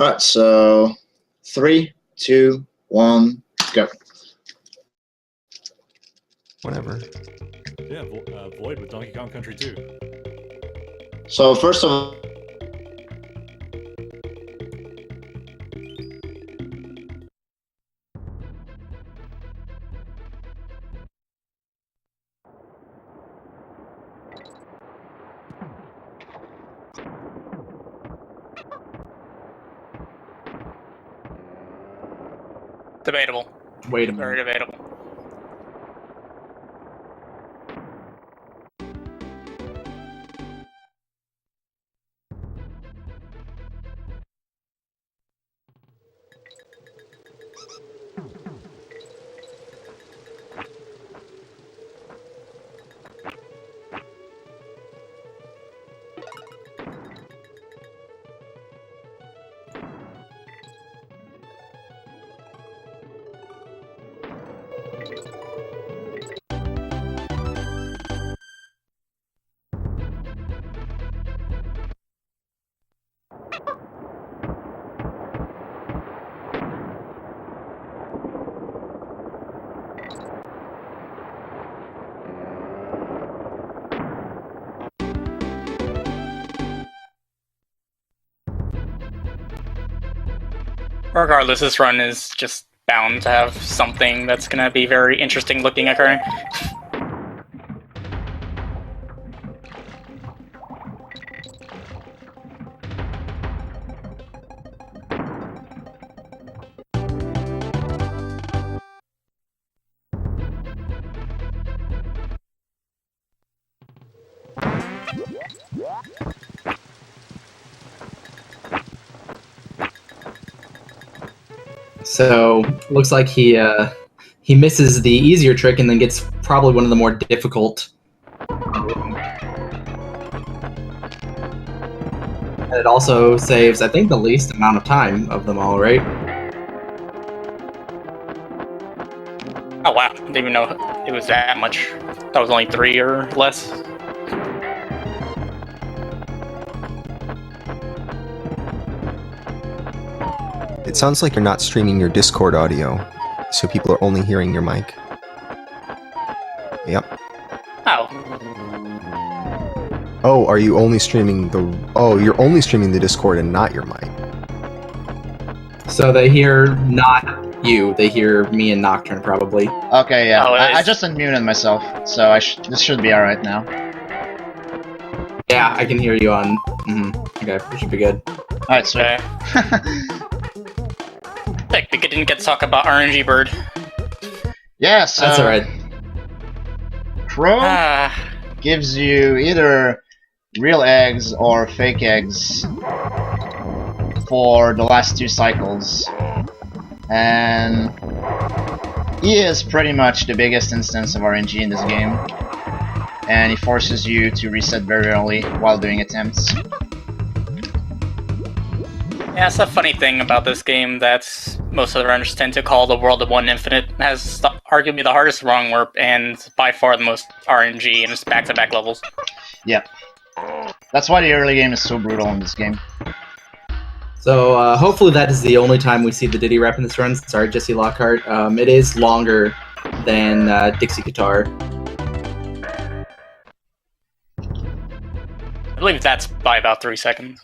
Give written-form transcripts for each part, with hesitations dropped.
Alright, so 3, 2, 1, go. Whatever. Yeah, Void with Donkey Kong Country 2. So first of all, Debatable. Wait a Very minute. debatable. Regardless, this run is just bound to have something that's gonna be very interesting looking occurring. So looks like he misses the easier trick and then gets probably one of the more difficult. And it also saves, I think, the least amount of time of them all, right? Oh wow, didn't even know it was that much. That was only 3 or less. It sounds like you're not streaming your Discord audio, so people are only hearing your mic. Yep. Oh. Oh, are you only streaming the... Oh, you're only streaming the Discord and not your mic. So they hear not you, they hear me and Nocturne probably. Okay, yeah. Oh, I just unmuted myself, so this should be alright now. Yeah, I can hear you on. Okay, we should be good. Alright, sweet. Okay. Heck, we didn't get to talk about RNG Bird. Yeah, so That's alright. Crow Ah, gives you either real eggs or fake eggs for the last 2 cycles. And he is pretty much the biggest instance of RNG in this game. And he forces you to reset very early while doing attempts. yeah, it's a funny thing about this game that most of the runners tend to call the World of One Infinite. It has arguably the hardest wrong warp and by far the most RNG in its back-to-back levels. Yep. That's why the early game is so brutal in this game. So hopefully that is the only time we see the Diddy rep in this run. Sorry, Jesse Lockhart. It is longer than Dixie Guitar. I believe that's by about 3 seconds.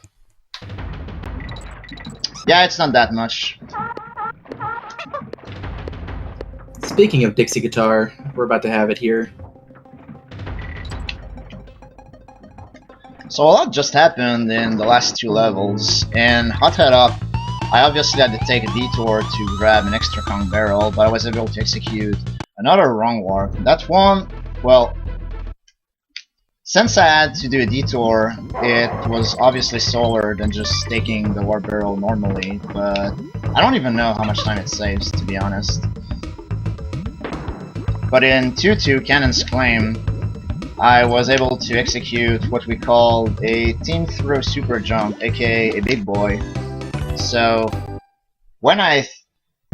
Yeah, it's not that much. Speaking of Dixie Guitar, we're about to have it here. So a lot just happened in the last 2 levels. In Hot Head Up, I obviously had to take a detour to grab an extra Kong barrel, but I was able to execute another wrong warp. That one, well, since I had to do a detour, it was obviously slower than just taking the warp barrel normally, but I don't even know how much time it saves, to be honest. But in 2-2 Cannon's Claim, I was able to execute what we call a team throw super jump, aka a big boy. So when I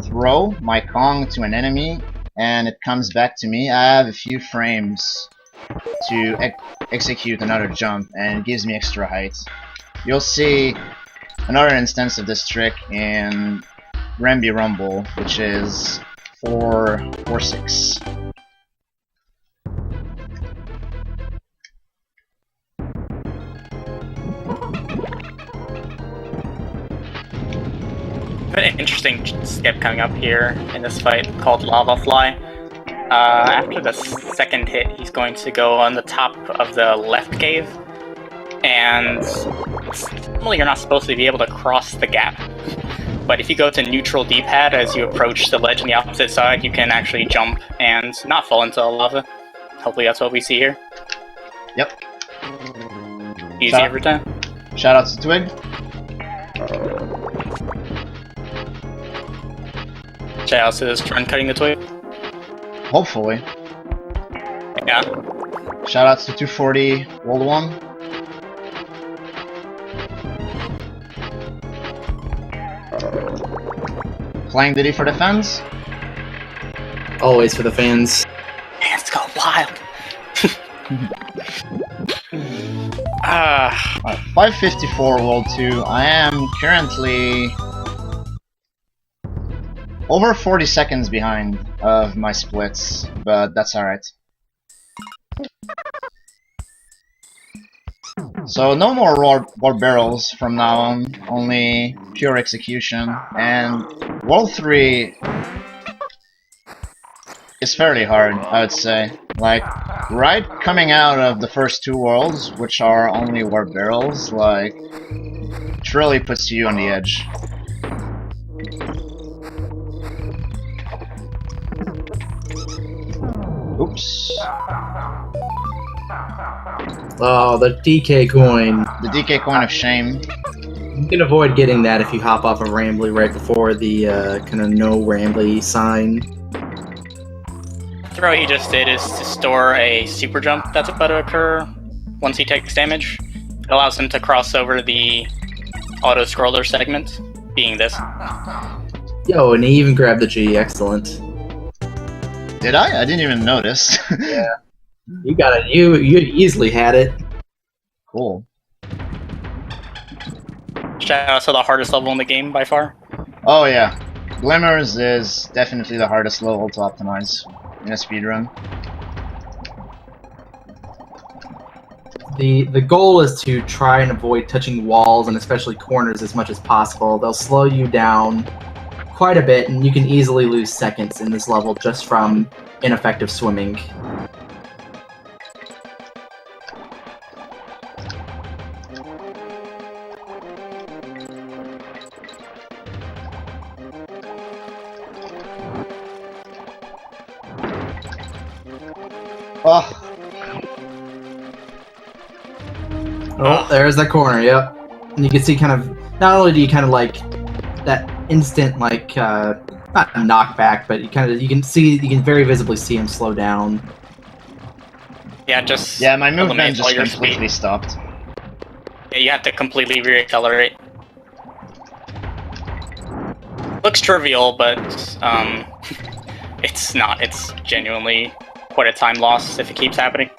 throw my Kong to an enemy and it comes back to me, I have a few frames to execute another jump, and it gives me extra height. You'll see another instance of this trick in Ramby Rumble, which is 4-6. An interesting skip coming up here in this fight called Lava Fly. After the second hit, he's going to go on the top of the left cave, and normally you're not supposed to be able to cross the gap. But if you go to neutral D-pad as you approach the ledge on the opposite side, you can actually jump and not fall into the lava. Hopefully that's what we see here. Yep. Easy every time. Shout out to Twig. Shout out to this trend cutting the twig. Hopefully. Yeah. Shout outs to 240 World 1. Playing Diddy for the fans. Always for the fans. Fans go wild. 554 World 2. I am currently over 40 seconds behind of my splits, but that's alright. So no more war barrels from now on, only pure execution, and World 3 is fairly hard, I would say. Like, right coming out of the first two worlds, which are only war barrels, like, it really puts you on the edge. Oops. Oh, the DK coin. The DK coin of shame. You can avoid getting that if you hop off of Rambly right before the kind of no Rambly sign. The throw he just did is to store a super jump that's about to occur once he takes damage. It allows him to cross over the auto-scroller segment, being this. Yo, and he even grabbed the G. Excellent. Did I? I didn't even notice. Yeah. You got it. You easily had it. Cool. Shout out to the hardest level in the game by far. Oh yeah. Glimmers is definitely the hardest level to optimize in a speedrun. The goal is to try and avoid touching walls and especially corners as much as possible. They'll slow you down quite a bit, and you can easily lose seconds in this level just from ineffective swimming. Oh, Oh, there's that corner, yep. And you can see kind of, not only do you kind of like that instant like, not knockback, but you can very visibly see him slow down. Yeah, just yeah, my movement eliminate all just your completely speed. stopped. Yeah, you have to completely reaccelerate. Looks trivial, but it's not. It's genuinely quite a time loss if it keeps happening.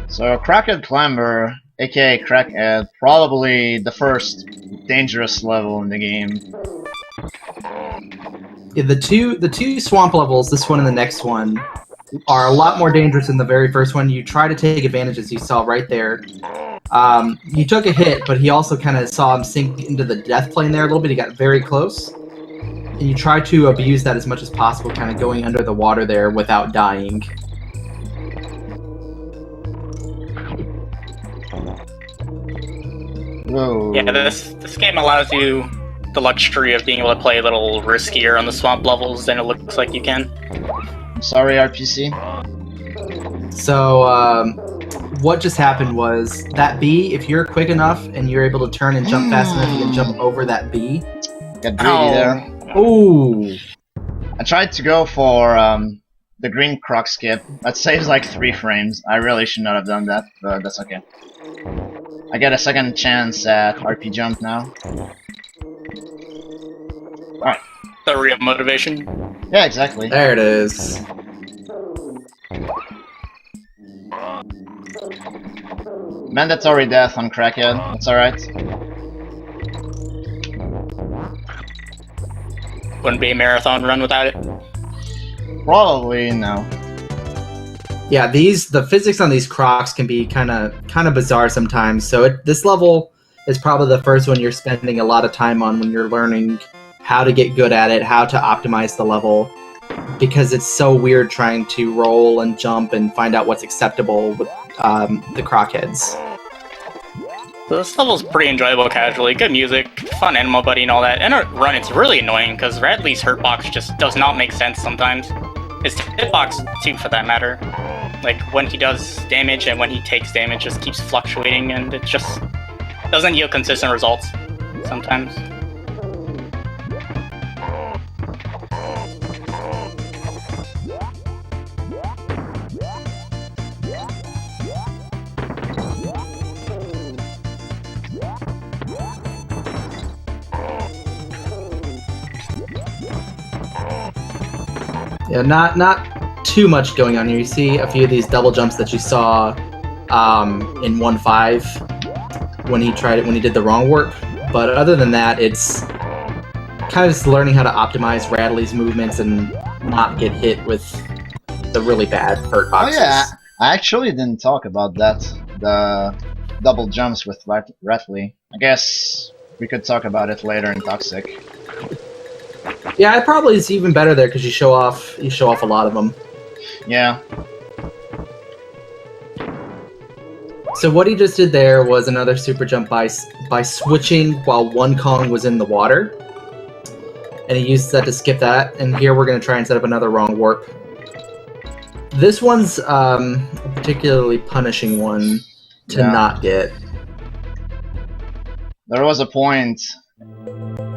So Crackhead Clamber, aka Crackhead, probably the first dangerous level in the game. Yeah, the two swamp levels, this one and the next one, are a lot more dangerous than the very first one. You try to take advantage, as you saw right there. You took a hit, but he also kind of saw him sink into the death plane there a little bit. He got very close. And you try to abuse that as much as possible, kind of going under the water there without dying. Whoa. Yeah, this game allows you the luxury of being able to play a little riskier on the swamp levels than it looks like you can. I'm sorry, RPC. So, what just happened was that bee, if you're quick enough and you're able to turn and jump fast enough, you can jump over that bee. Got greedy there. Ooh! I tried to go for the green croc skip. That saves like 3 frames. I really should not have done that, but that's okay. I get a second chance at RP jump now. Alright. The real motivation. Yeah, exactly. There it is. Mandatory death on Crackhead. That's alright. Wouldn't be a marathon run without it. Probably no. Yeah, the physics on these crocs can be kind of bizarre sometimes. So this level is probably the first one you're spending a lot of time on when you're learning how to get good at it, how to optimize the level, because it's so weird trying to roll and jump and find out what's acceptable with the croc heads. So this level's pretty enjoyable casually. Good music, fun animal buddy and all that. And a run, it's really annoying because Radley's hurtbox just does not make sense sometimes. His hitbox too, for that matter. Like when he does damage and when he takes damage, just keeps fluctuating, and it just doesn't yield consistent results sometimes. Yeah, not too much going on here. You see a few of these double jumps that you saw in 1.5 when he did the wrong work. But other than that, it's kind of just learning how to optimize Radley's movements and not get hit with the really bad hurt boxes. Oh yeah, I actually didn't talk about that. The double jumps with Radley. I guess we could talk about it later in Toxic. Yeah, it probably is even better there because you show off a lot of them. Yeah. So what he just did there was another super jump by switching while one Kong was in the water, and he used that to skip that. And here we're going to try and set up another wrong warp. This one's a particularly punishing one to not get. There was a point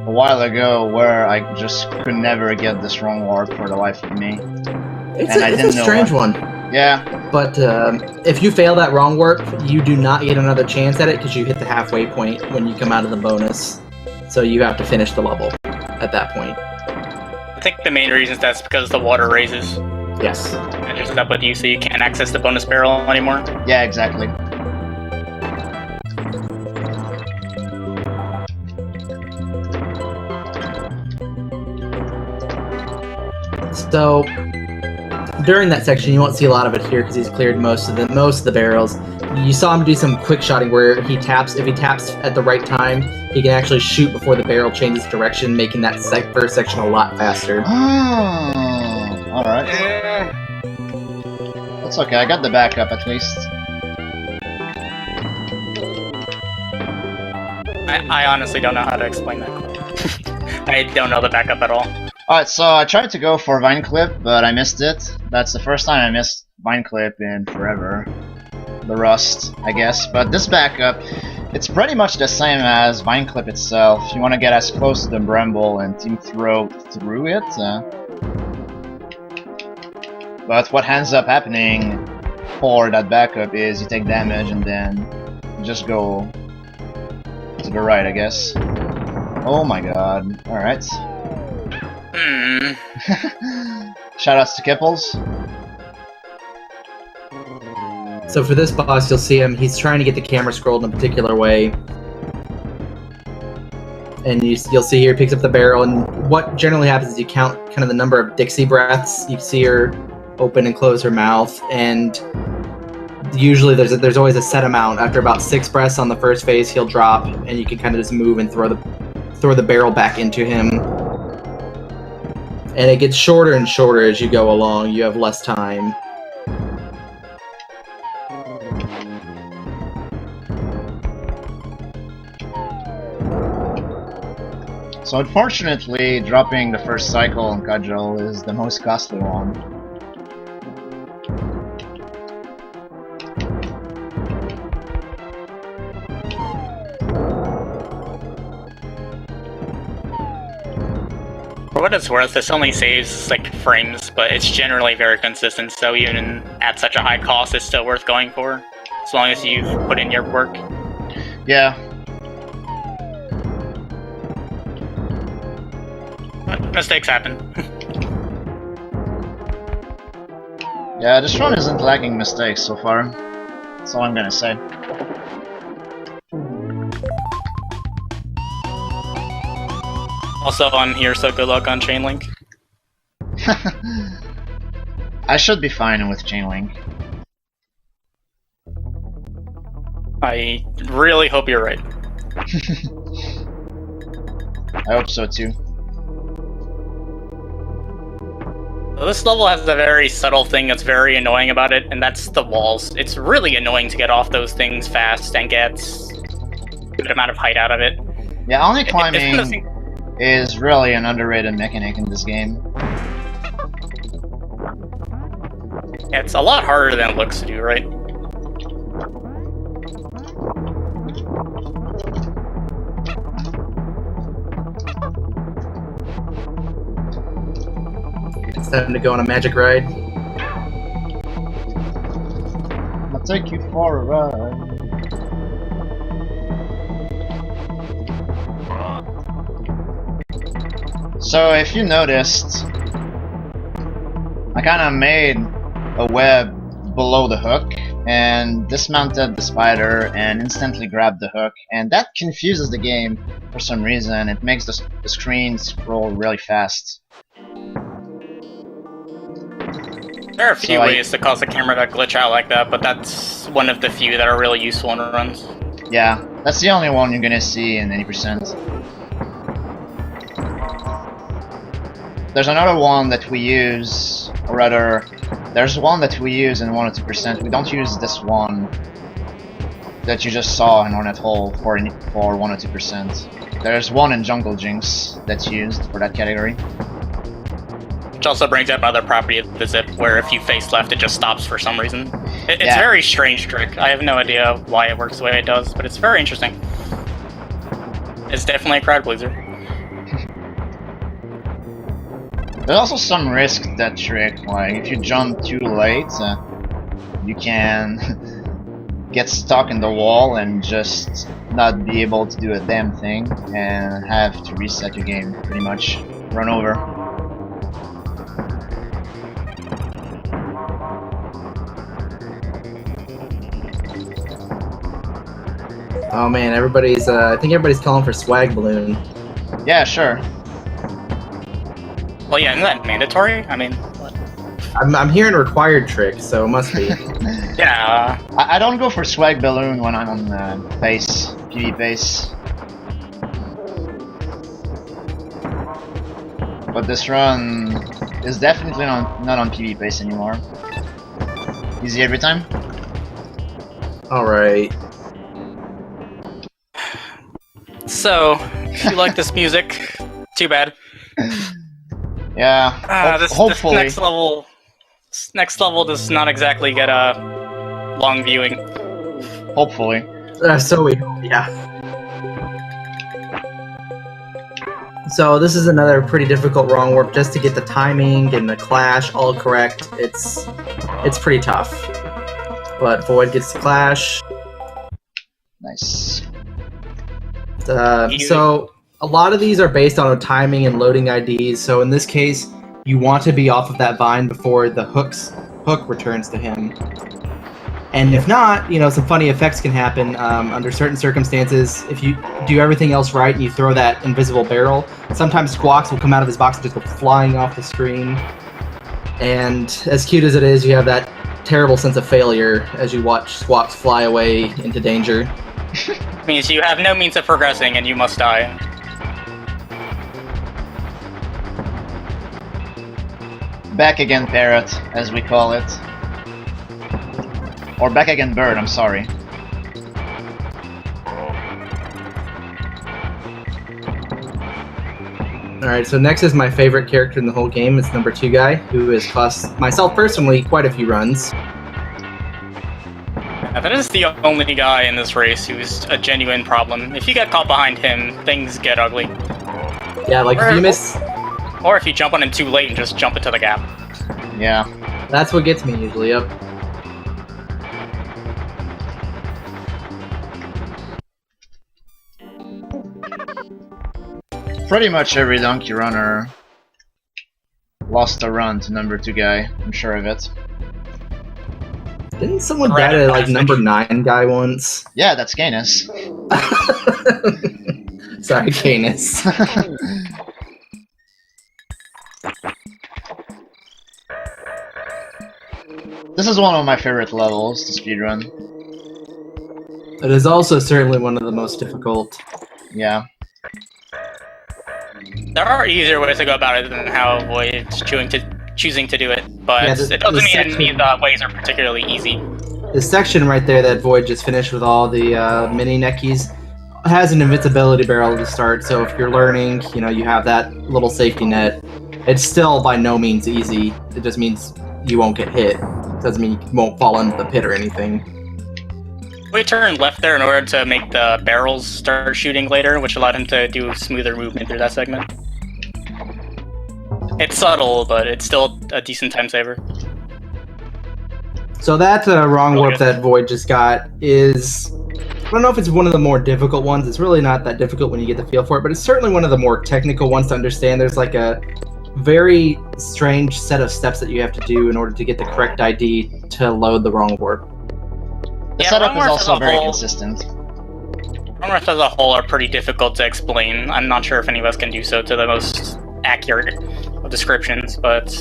a while ago where I just could never get this wrong warp for the life of me. It's a strange one. Yeah. But if you fail that wrong warp, you do not get another chance at it because you hit the halfway point when you come out of the bonus. So you have to finish the level at that point. I think the main reason is that's because the water raises. Yes. It just up with you, so you can't access the bonus barrel anymore. Yeah, exactly. So during that section, you won't see a lot of it here because he's cleared most of the barrels. You saw him do some quick shotting where if he taps at the right time, he can actually shoot before the barrel changes direction, making that first section a lot faster. Oh, alright. That's okay, I got the backup at least. I honestly don't know how to explain that. I don't know the backup at all. Alright, so I tried to go for Vine Clip, but I missed it. That's the first time I missed Vine Clip in forever. The Rust, I guess. But this backup, it's pretty much the same as Vine Clip itself. You want to get as close to the Bramble and team throw through it. But what ends up happening for that backup is you take damage and then you just go to the right, I guess. Oh my god. Alright. Shoutouts to Kipples. So for this boss, you'll see him, he's trying to get the camera scrolled in a particular way. And you'll see here, he picks up the barrel, and what generally happens is you count kind of the number of Dixie breaths. You see her open and close her mouth, and usually there's always a set amount. After about 6 breaths on the first phase, he'll drop, and you can kind of just move and throw the barrel back into him. And it gets shorter and shorter as you go along. You have less time. So unfortunately, dropping the first cycle on Cudgel is the most costly one. For what it's worth, this only saves like frames, but it's generally very consistent, so even at such a high cost, it's still worth going for, as long as you've put in your work. Yeah. But mistakes happen. Yeah, this run isn't lacking mistakes so far. That's all I'm gonna say. Also, I'm here, so good luck on Chain Link. I should be fine with chain link. I really hope you're right. I hope so too. So this level has a very subtle thing that's very annoying about it, and that's the walls. It's really annoying to get off those things fast and get a good amount of height out of it. Yeah, only It's climbing one of those is really an underrated mechanic in this game. It's a lot harder than it looks to do, right? It's time to go on a magic ride. I'll take you for a ride. So if you noticed, I kinda made a web below the hook and dismounted the spider and instantly grabbed the hook, and that confuses the game for some reason. It makes the screen scroll really fast. There are a few So ways to cause the camera to glitch out like that, but that's one of the few that are really useful in runs. Yeah, that's the only one you're gonna see in 80%. There's another one that we use, or rather, there's one that we use in 1 or 2%. We don't use this one that you just saw in Hornet Hole for 1 or 2%. There's one in Jungle Jinx that's used for that category. Which also brings up another property of the zip, where if you face left, it just stops for some reason. It's Yeah. a very strange trick. I have no idea why it works the way it does, but it's very interesting. It's definitely a crowd pleaser. There's also some risk to that trick, like if you jump too late, you can get stuck in the wall and just not be able to do a damn thing and have to reset your game, pretty much. Run over. Oh man, everybody's I think everybody's calling for swag balloon. Yeah, sure. Well, yeah, isn't that mandatory? I mean, what? I'm hearing required trick, so it must be. Yeah, I don't go for swag balloon when I'm on pace, PvP pace. But this run is definitely not on PvP pace anymore. Easy every time. Alright. so, if you like this music, too bad. Yeah, This hopefully. next level does not exactly get a long viewing. Hopefully. So we, yeah. So this is another pretty difficult wrong warp just to get the timing and the clash all correct. It's pretty tough. But Void gets the clash. Nice. So a lot of these are based on timing and loading IDs. So in this case, you want to be off of that vine before the hook returns to him. And if not, you know, some funny effects can happen under certain circumstances. If you do everything else right and you throw that invisible barrel, sometimes Squawks will come out of his box and just go flying off the screen. And as cute as it is, you have that terrible sense of failure as you watch Squawks fly away into danger. Means you have no means of progressing and you must die. Back again parrot, as we call it. Or back again bird, I'm sorry. Alright, so next is my favorite character in the whole game. It's number 2 guy, who has cost myself personally quite a few runs. Now, that is the only guy in this race who's a genuine problem. If you get caught behind him, things get ugly. Yeah, like if you miss... Or if you jump on him too late and just jump into the gap. Yeah. That's what gets me usually, yep. Pretty much every donkey runner lost a run to number 2 guy, I'm sure of it. Didn't someone die to like number 9 guy once? Yeah, that's Canis. Sorry, Canis. This is one of my favorite levels to speedrun. It is also certainly one of the most difficult. Yeah. There are easier ways to go about it than how Void's choosing to do it, but Yeah, it doesn't mean any of the ways are particularly easy. The section right there that Void just finished with all the mini neckies has an invincibility barrel to start, so if you're learning, you have that little safety net. It's still by no means easy. It just means you won't get hit. It doesn't mean you won't fall into the pit or anything. We turned left there in order to make the barrels start shooting later, which allowed him to do smoother movement through that segment. It's subtle, but it's still a decent time saver. So that wrong warp that Void just got is... I don't know if it's one of the more difficult ones. It's really not that difficult when you get the feel for it, but it's certainly one of the more technical ones to understand. There's like a very strange set of steps that you have to do in order to get the correct ID to load the wrong warp. The setup is also very consistent. Wrong warps as a whole are pretty difficult to explain. I'm not sure if any of us can do so to the most accurate of descriptions, but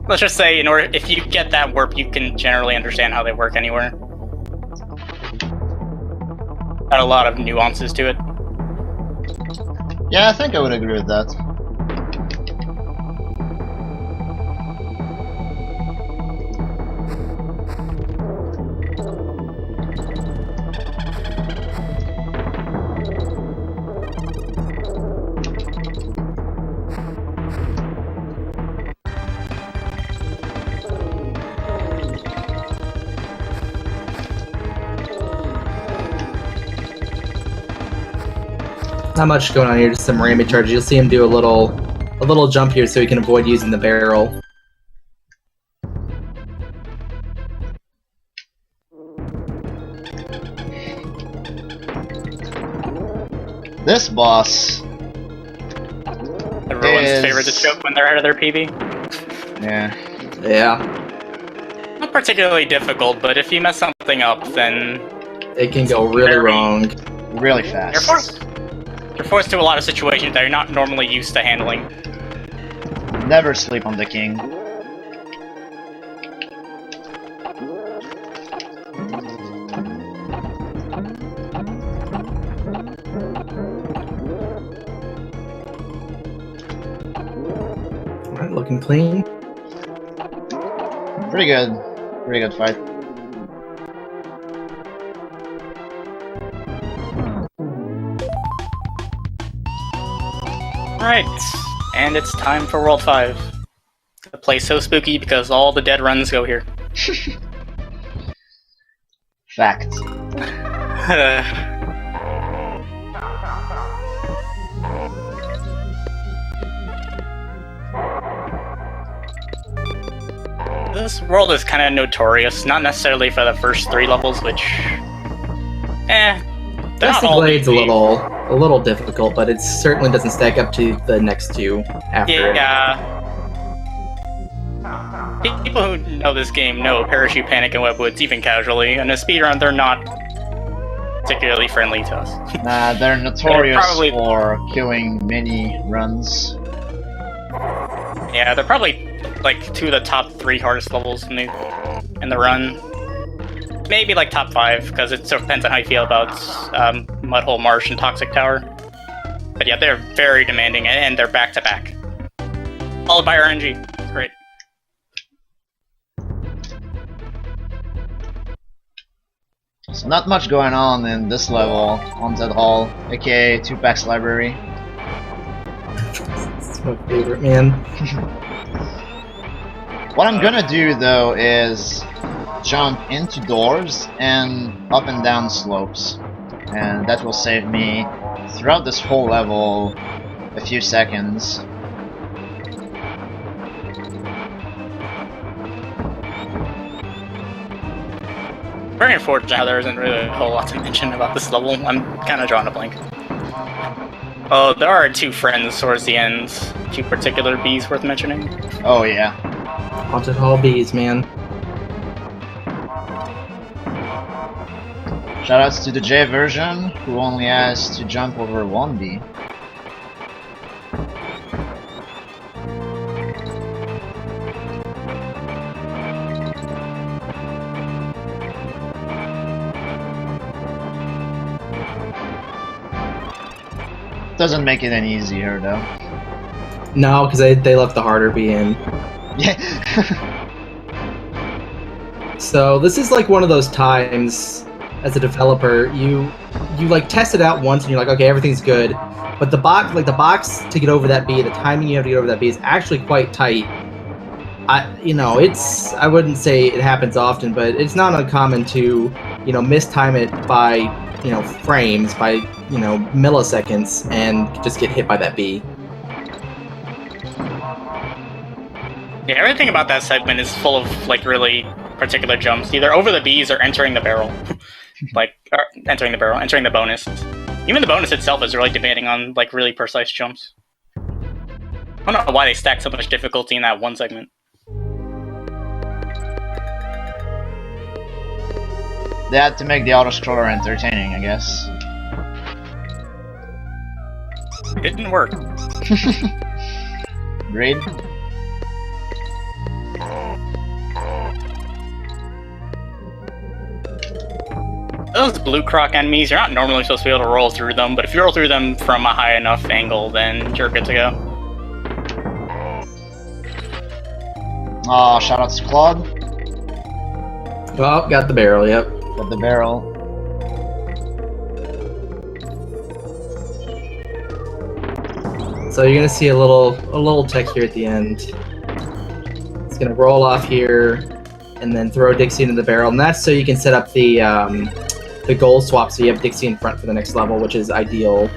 let's just say if you get that warp, you can generally understand how they work anywhere. Got a lot of nuances to it. Yeah, I think I would agree with that. Not much going on here, just some rammy charges. You'll see him do a little jump here so he can avoid using the barrel. This boss... Everyone's favorite to choke when they're out of their PB. Yeah. Yeah. Not particularly difficult, but if you mess something up, then... It can go really wrong. Really fast. You're forced to a lot of situations that you're not normally used to handling. Never sleep on the king. Alright, looking clean. Pretty good. Pretty good fight. Alright, and it's time for World 5. The place so spooky because all the dead runs go here. Fact. This world is kind of notorious, not necessarily for the first 3 levels, which... they're not all Blade's easy. a little difficult, but it certainly doesn't stack up to the next 2 after it. Yeah. People who know this game know Parachute Panic and Webwoods even casually, and in a speedrun they're not particularly friendly to us. Nah, they're notorious probably- for killing mini runs. Yeah, they're probably like 2 of the top 3 hardest levels in the run. Maybe like top 5, because it sort of depends on how you feel about Mudhole Marsh and Toxic Tower. But yeah, they're very demanding, and they're back-to-back. Followed by RNG. It's great. So not much going on in this level, Haunted Hall, aka Tupac's Library. It's my favorite, man. What I'm gonna do though is jump into doors and up and down slopes, and that will save me throughout this whole level a few seconds. Very unfortunate how there isn't really a whole lot to mention about this level. I'm kind of drawing a blank. Oh, there are 2 friends towards the end. 2 particular bees worth mentioning. Oh yeah. Haunted Hall bees, man. Shoutouts to the J version, who only has to jump over 1B. Doesn't make it any easier though. No, because they left the harder B in. Yeah. So this is like one of those times as a developer, you like test it out once and you're like, okay, everything's good. But the box to get over that B, the timing you have to get over that B is actually quite tight. I wouldn't say it happens often, but it's not uncommon to, mistime it by, frames, by, milliseconds and just get hit by that B. Yeah, everything about that segment is full of like really particular jumps, either over the Bs or entering the barrel. Entering the bonus. Even the bonus itself is really demanding on like really precise jumps. I don't know why they stack so much difficulty in that one segment. They had to make the auto-scroller entertaining, I guess. It didn't work. Raid? Those blue croc enemies, you're not normally supposed to be able to roll through them, but if you roll through them from a high enough angle, then you're good to go. Aw, shoutouts to Claude. Oh, got the barrel, yep. Got the barrel. So you're gonna see a little tech here at the end. It's gonna roll off here and then throw Dixie into the barrel, and that's so you can set up the goal swap so you have Dixie in front for the next level, which is ideal.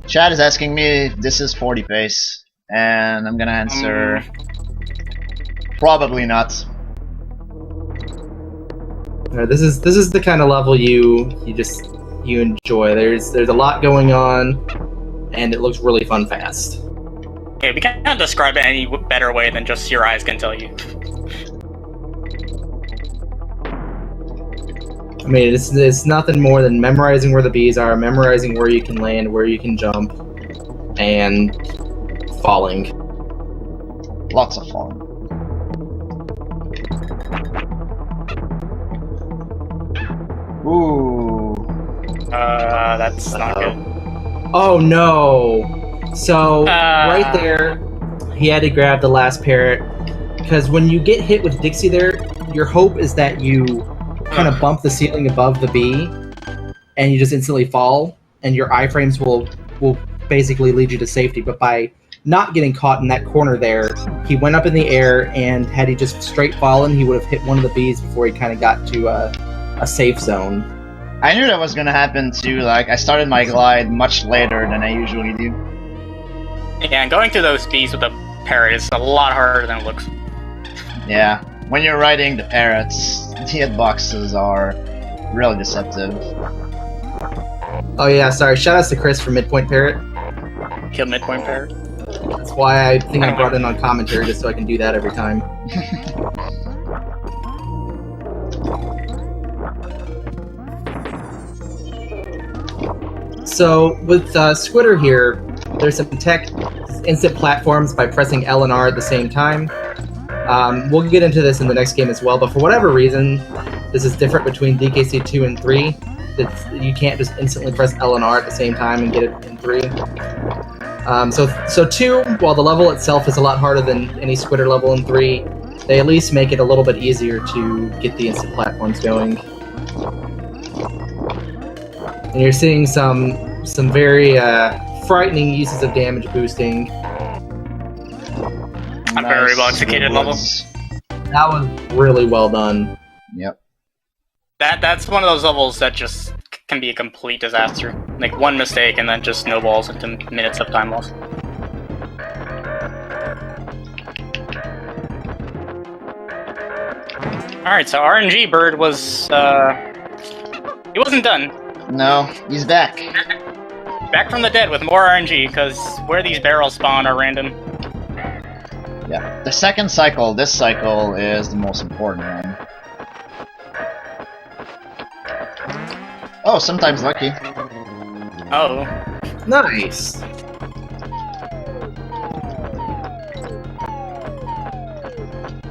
Chad is asking me if this is 40 pace, and I'm gonna answer probably not. This is the kind of level you enjoy. There's a lot going on, and it looks really fun fast. Okay, we can't describe it any better way than just your eyes can tell you. I mean, it's nothing more than memorizing where the bees are, memorizing where you can land, where you can jump, and falling. Lots of fun. Ooh. That's not good. Oh no! So, right there, he had to grab the last parrot, because when you get hit with Dixie there, your hope is that you kind of bump the ceiling above the bee, and you just instantly fall, and your iframes will basically lead you to safety. But by not getting caught in that corner there, he went up in the air, and had he just straight fallen, he would have hit one of the bees before he kind of got to a safe zone. I knew that was gonna happen too. Like, I started my glide much later than I usually do. Yeah, and going through those bees with a parrot is a lot harder than it looks. Yeah, when you're riding the parrots, the hitboxes are really deceptive. Oh yeah, sorry. Shoutouts to Chris for Midpoint Parrot. Kill midpoint parrot. That's why I think I brought in on commentary, just so I can do that every time. So with Squitter here, there's some tech instant platforms by pressing L and R at the same time. We'll get into this in the next game as well, but for whatever reason, this is different between DKC 2 and 3. You can't just instantly press L and R at the same time and get it in 3. So 2, while the level itself is a lot harder than any Squitter level in 3, they at least make it a little bit easier to get the instant platforms going. And you're seeing some very frightening uses of damage boosting. A very well executed level. That was really well done. Yep. That's one of those levels that just can be a complete disaster. Like one mistake and then just snowballs into minutes of time loss. Alright, so RNG Bird was he wasn't done. No, he's back. Back from the dead with more RNG, because where these barrels spawn are random. Yeah, the second cycle, this cycle, is the most important one. Oh, sometimes lucky. Oh. Nice.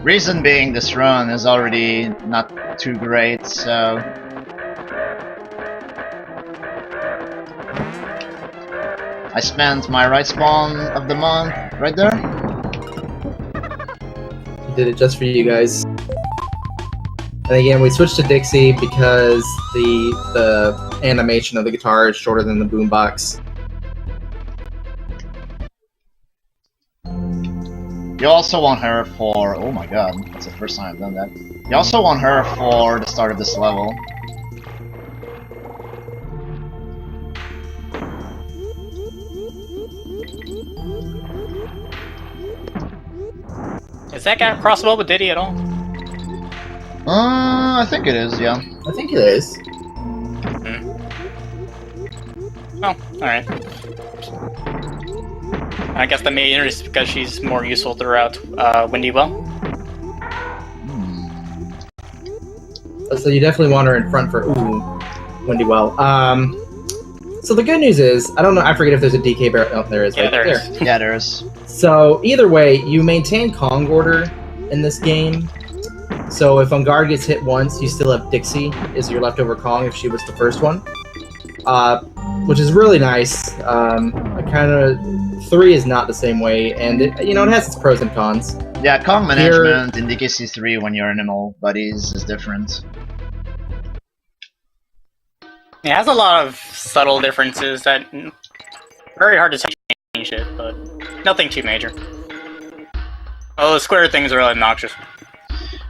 Reason being, this run is already not too great, so... I spent my right spawn of the month right there. He did it just for you guys. And again, we switched to Dixie because the animation of the guitar is shorter than the boombox. You also want her for... oh my god, that's the first time I've done that. You also want her for the start of this level. Is that guy crossable with Diddy at all? I think it is, yeah. I think it is. Oh, alright. I guess the main is because she's more useful throughout Windy Well. So you definitely want her in front for Windy Well. So the good news is, I don't know, I forget if there's a DK barrel. Oh, there is. Yeah, right there there. is. Yeah, there is. So either way, you maintain Kong order in this game. So if on guard gets hit once, you still have Dixie as your leftover Kong if she was the first one, which is really nice. I kind of 3 is not the same way, and it, you know, it has its pros and cons. Yeah, Kong management in DKC3 when you're animal buddies is different. It has a lot of subtle differences that very hard to change it, but nothing too major. Oh, the square things are really obnoxious.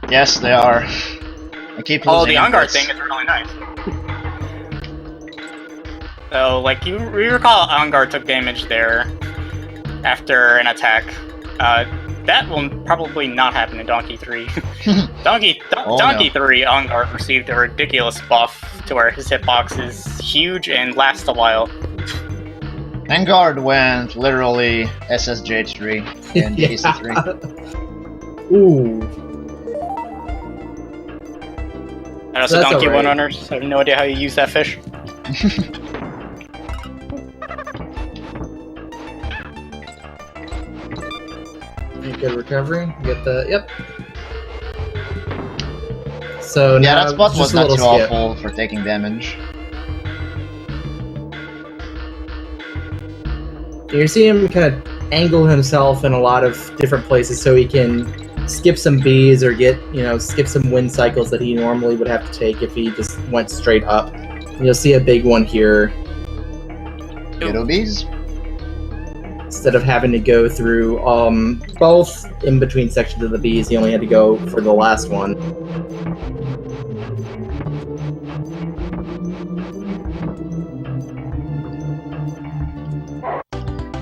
Yes, they are. I keep Oh, losing the on-guard inputs. thing is really nice. So, like, you recall on-guard took damage there after an attack. That will probably not happen in Donkey 3. Donkey no. 3 on-guard received a ridiculous buff to where his hitbox is huge and lasts a while. Vanguard went literally SSJ3 in Yeah. DKC3. Ooh. And also That's Donkey alright. 1 runners. I have no idea how you use that fish. Good recovery. Get the yep. So Yeah, now that spot just was a not little too skip. awful for taking damage. You see him kind of angle himself in a lot of different places so he can skip some Bs or get, you know, skip some wind cycles that he normally would have to take if he just went straight up. You'll see a big one here Ghetto bees? instead of having to go through both in between sections of the Bs. He only had to go for the last one.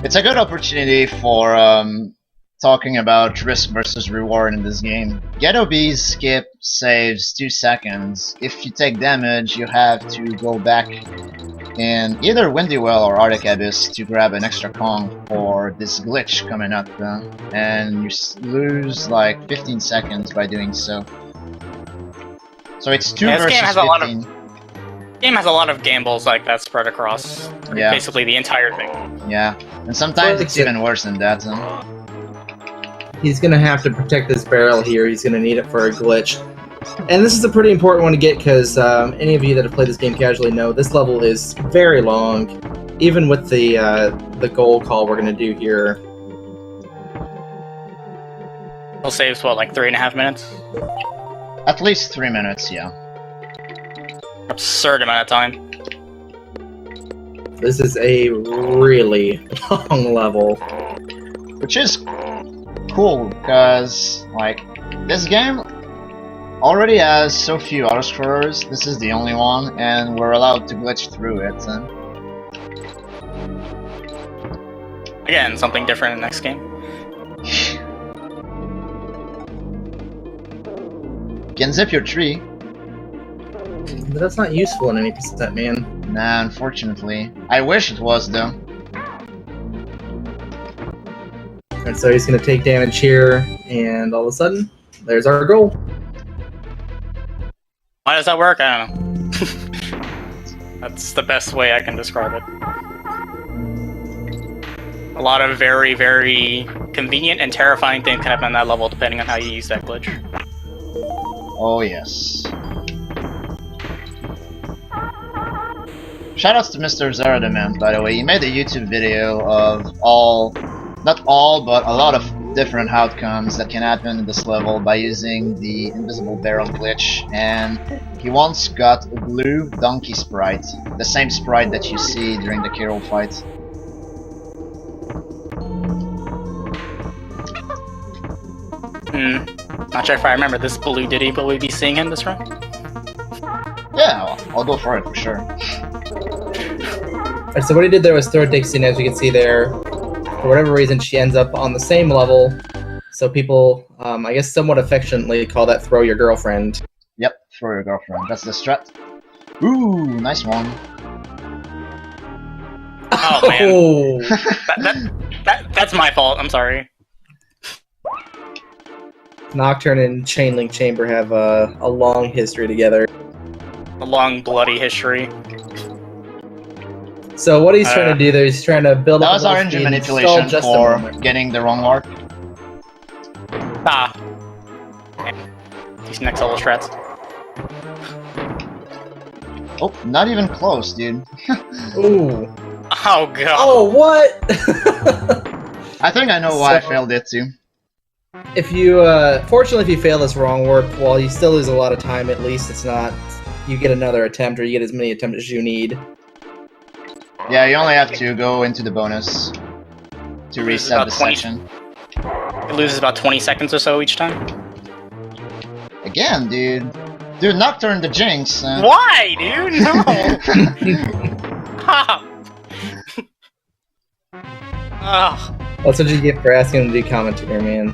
It's a good opportunity for talking about risk versus reward in this game. Ghetto Bees skip saves 2 seconds. If you take damage, you have to go back in either Windy Well or Arctic Abyss to grab an extra Kong for this glitch coming up, and you lose like 15 seconds by doing so. So it's 2 Yeah, this versus game has 15. a lot of- game has a lot of gambles like that spread across basically the entire thing. Yeah, and sometimes So it's even worse than that. He's gonna have to protect this barrel here. He's gonna need it for a glitch. And this is a pretty important one to get because any of you that have played this game casually know this level is very long, even with the goal call we're gonna do here. It'll save what, like 3.5 minutes? At least 3 minutes, yeah. Absurd amount of time. This is a really long level. Which is cool, because, like, this game already has so few autoscrollers. This is the only one, and we're allowed to glitch through it. Again, something different in the next game. You can zip your tree. But that's not useful in any percent, man. Nah, unfortunately. I wish it was, though. And so he's going to take damage here, and all of a sudden, there's our goal. Why does that work? I don't know. That's the best way I can describe it. A lot of very, very convenient and terrifying things can happen on that level depending on how you use that glitch. Oh yes. Shoutouts to Mr. Zaradament, by the way. He made a YouTube video of not all, but a lot of different outcomes that can happen in this level by using the invisible barrel glitch, and he once got a blue donkey sprite, the same sprite that you see during the Carol fight. Not sure if I remember this blue Diddy, but we'd be seeing him this run? Yeah, I'll go for it for sure. Alright, so what he did there was throw Dixie, and as you can see there, for whatever reason, she ends up on the same level. So people, I guess somewhat affectionately call that throw your girlfriend. Yep, throw your girlfriend. That's the strat. Ooh, nice one. Oh man. That's my fault, I'm sorry. Nocturne and Chainlink Chamber have a long history together. A long, bloody history. So what he's trying to do there, he's trying to build That up was a our low engine speed, manipulation stall just a for moment. getting the wrong mark. Ah. These next level strats. Oh, not even close, dude. Ooh. Oh god. Oh, what? I think I know why I failed it too. If you, fortunately if you fail this wrong warp, while you still lose a lot of time, at least it's not, you get another attempt, or you get as many attempts as you need. Yeah, you only have to go into the bonus to reset the section. It loses about 20 seconds or so each time. Again, dude. Dude, Nocturne the Jinx. Why, dude? No! Ha! Ugh. That's what you get for asking him to do commentary, man.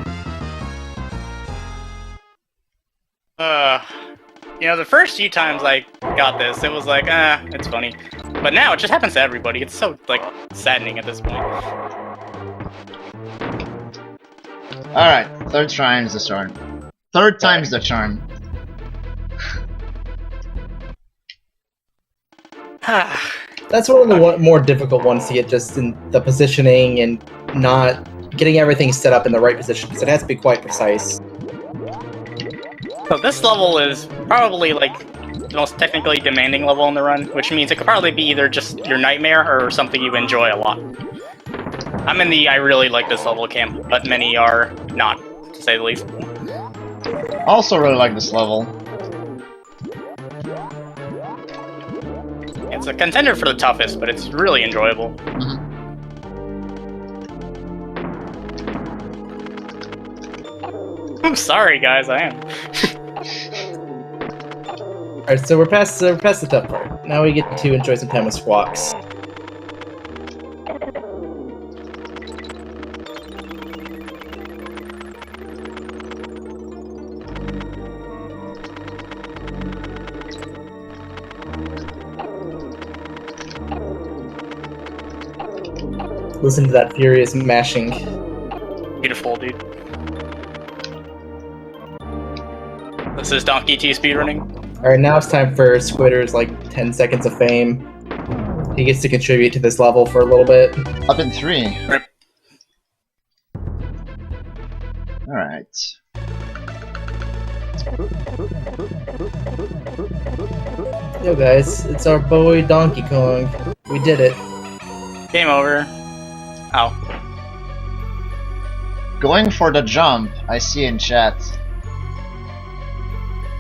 You know, the first few times I got this, it was like, it's funny. But now it just happens to everybody. It's so, like, saddening at this point. Alright, third time's the charm. Third time's the charm. That's one of the more difficult ones to get, just in the positioning and not getting everything set up in the right position, because it has to be quite precise. So this level is probably, like, the most technically demanding level in the run, which means it could probably be either just your nightmare or something you enjoy a lot. I'm in the I really like this level camp, but many are not, to say the least. I also really like this level. It's a contender for the toughest, but it's really enjoyable. I'm sorry, guys, I am. Alright, so we're past the tough part. Now we get to enjoy some time with Squawks. Listen to that furious mashing. Beautiful, dude. This is Donkey T speedrunning. Alright, now it's time for Squidder's, 10 seconds of fame. He gets to contribute to this level for a little bit. Up in 3. Rip. Alright. Yo guys, it's our boy Donkey Kong. We did it. Game over. Ow. Going for the jump, I see in chat.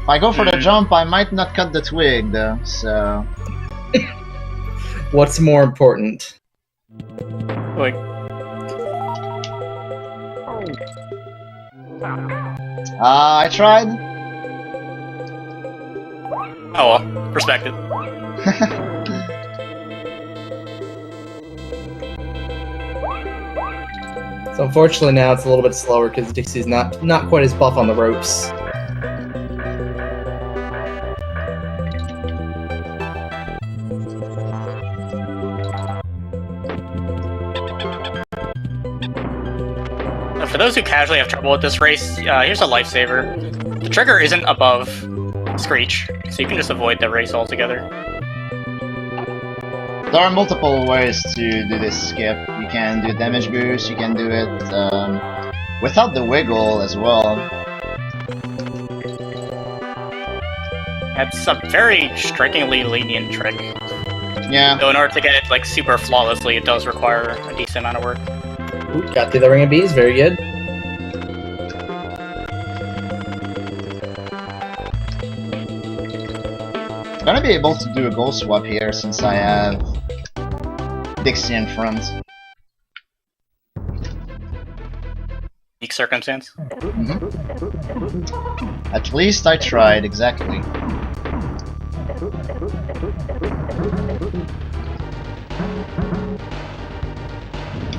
If I go for the jump, I might not cut the twig though, so... What's more important? Like, I tried. oh well, respect it. So unfortunately now it's a little bit slower because Dixie's not quite as buff on the ropes. for those who casually have trouble with this race, here's a lifesaver. The trigger isn't above Screech, so you can just avoid the race altogether. There are multiple ways to do this skip. You can do damage boost, you can do it without the wiggle as well. It's a very strikingly lenient trick. Yeah. Though in order to get it like super flawlessly, it does require a decent amount of work. Ooh, got through the ring of bees, very good. I'm gonna be able to do a goal swap here since I have Dixie in front. Unique circumstance. At least I tried, exactly.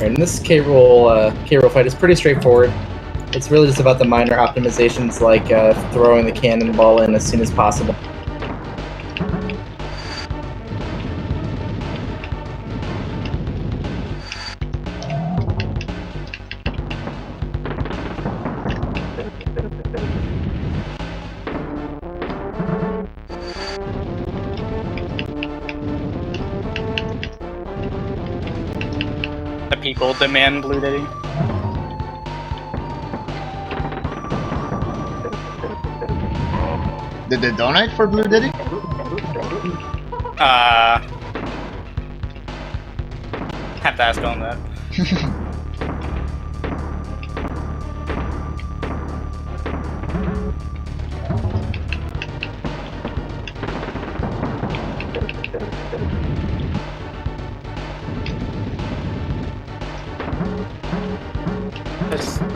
And this K-roll fight is pretty straightforward. It's really just about the minor optimizations like throwing the cannonball in as soon as possible. The people demand Blue Diddy. Did they donate for Blue Diddy? Have to ask on that.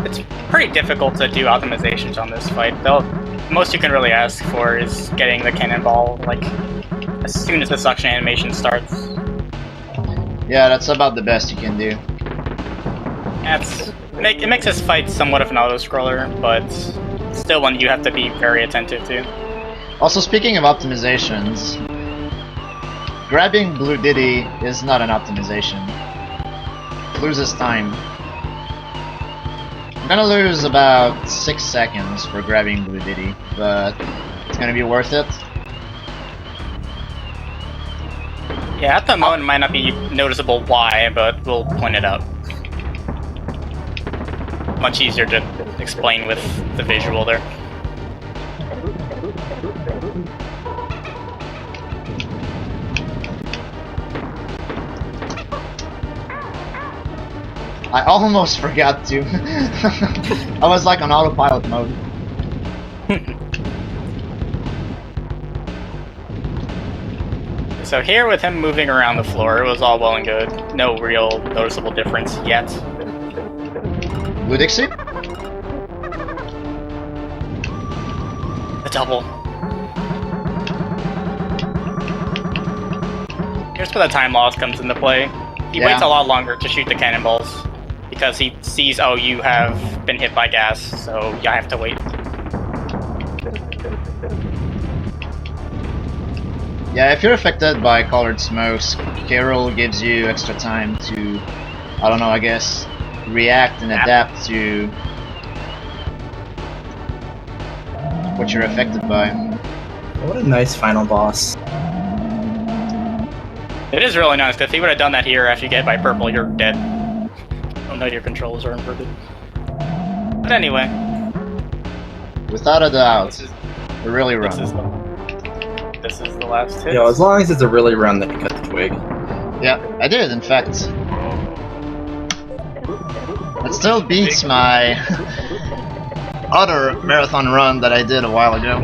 It's pretty difficult to do optimizations on this fight. The most you can really ask for is getting the cannonball like as soon as the suction animation starts. Yeah, that's about the best you can do. It makes this fight somewhat of an auto-scroller, but still one you have to be very attentive to. Also, speaking of optimizations, grabbing Blue Diddy is not an optimization. It loses time. I'm gonna lose about 6 seconds for grabbing Blue Diddy, but it's gonna be worth it. Yeah, at the moment it might not be noticeable why, but we'll point it out. Much easier to explain with the visual there. I almost forgot to. I was like on autopilot mode. So here with him moving around the floor, it was all well and good. No real noticeable difference yet. Blue Dixie? The double. Here's where the time loss comes into play. He waits a lot longer to shoot the cannonballs because he sees, oh, you have been hit by gas, so I have to wait. Yeah, if you're affected by colored smokes, K-roll gives you extra time to, I don't know, I guess, react and adapt to what you're affected by. What a nice final boss. It is really nice, because if he would have done that here after you get hit by purple, you're dead. Oh no, your controls are inverted. But anyway. Without a doubt, a really run. This is the last hit. Yeah, as long as it's a really run, then you cut the twig. Yeah, I did, in fact. It still beats my other marathon run that I did a while ago.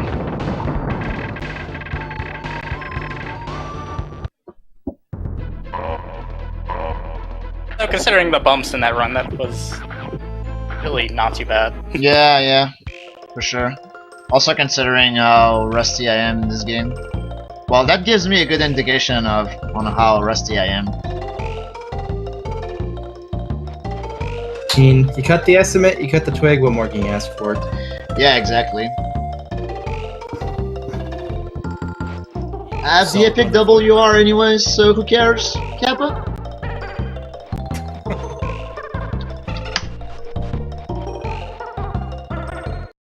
So considering the bumps in that run, that was really not too bad. Yeah, for sure. Also considering how rusty I am in this game. Well, that gives me a good indication on how rusty I am. I mean, you cut the estimate, you cut the twig, what more can you ask for? Yeah, exactly. I have the epic WR anyways, so who cares, Kappa?